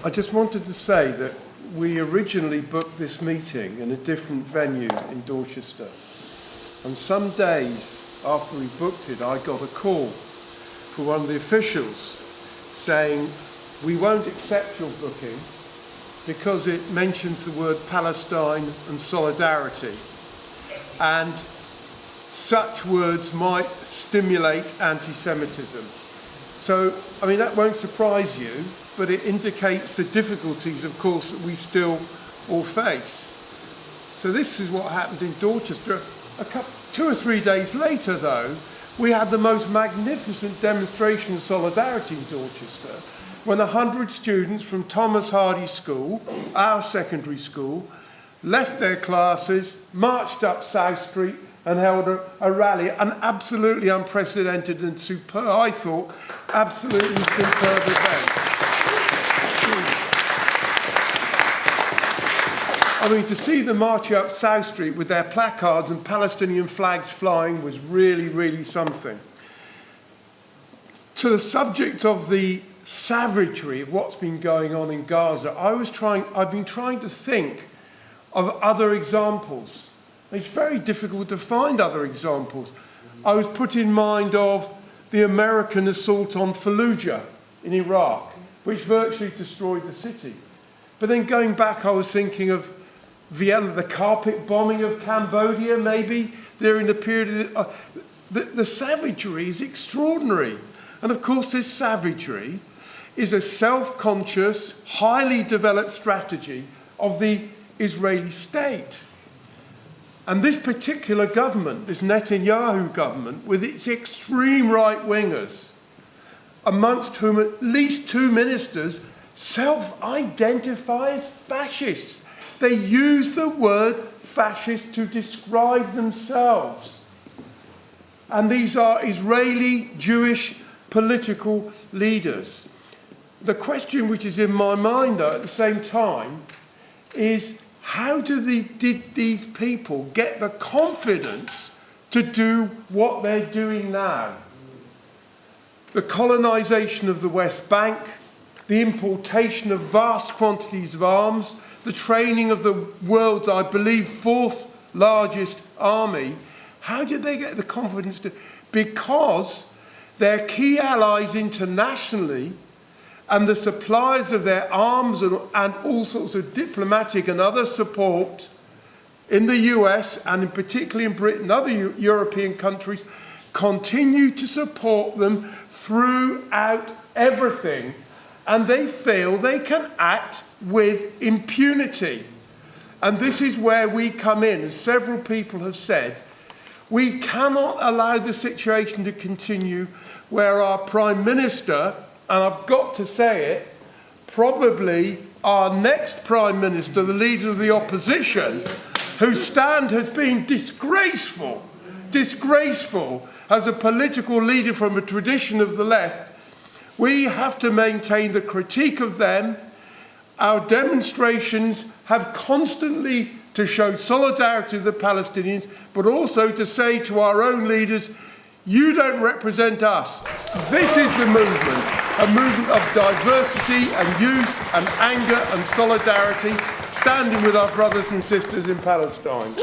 I just wanted to say that we originally booked this meeting in a different venue in Dorchester. And some days after we booked it, I got a call from one of the officials saying, we won't accept your booking because it mentions the word Palestine and solidarity. And such words might stimulate anti-Semitism. So, I mean, that won't surprise you, but it indicates the difficulties, of course, that we still all face. So this is what happened in Dorchester. 2 or 3 days later, though, we had the most magnificent demonstration of solidarity in Dorchester when 100 students from Thomas Hardy School, our secondary school, left their classes, marched up South Street and held a rally, an absolutely unprecedented and superb, I thought, absolutely superb event. I mean, to see them march up South Street with their placards and Palestinian flags flying was really, really something. To the subject of the savagery of what's been going on in Gaza, I've been trying to think of other examples. It's very difficult to find other examples. I was put in mind of the American assault on Fallujah in Iraq, which virtually destroyed the city. But then going back, I was thinking of Vienna, the carpet bombing of Cambodia, maybe, during the period of the savagery is extraordinary. And of course, this savagery is a self-conscious, highly developed strategy of the Israeli state. And this particular government, this Netanyahu government, with its extreme right-wingers, amongst whom at least 2 ministers self-identify as fascists. They use the word fascist to describe themselves. And these are Israeli Jewish political leaders. The question which is in my mind, though, at the same time, is how did these people get the confidence to do what they're doing now? The colonization of the West Bank, the importation of vast quantities of arms, the training of the world's, I believe, 4th largest army. How did they get the confidence to? Because their key allies internationally and the suppliers of their arms and all sorts of diplomatic and other support in the US and particularly in Britain, other European countries, continue to support them throughout everything. And they feel they can act with impunity. And this is where we come in. As several people have said, we cannot allow the situation to continue where our Prime Minister, and I've got to say it, probably our next Prime Minister, the Leader of the Opposition, whose stand has been disgraceful as a political leader from a tradition of the left. We have to maintain the critique of them. Our demonstrations have constantly to show solidarity with the Palestinians, but also to say to our own leaders, you don't represent us. This is the movement, a movement of diversity and youth and anger and solidarity, standing with our brothers and sisters in Palestine.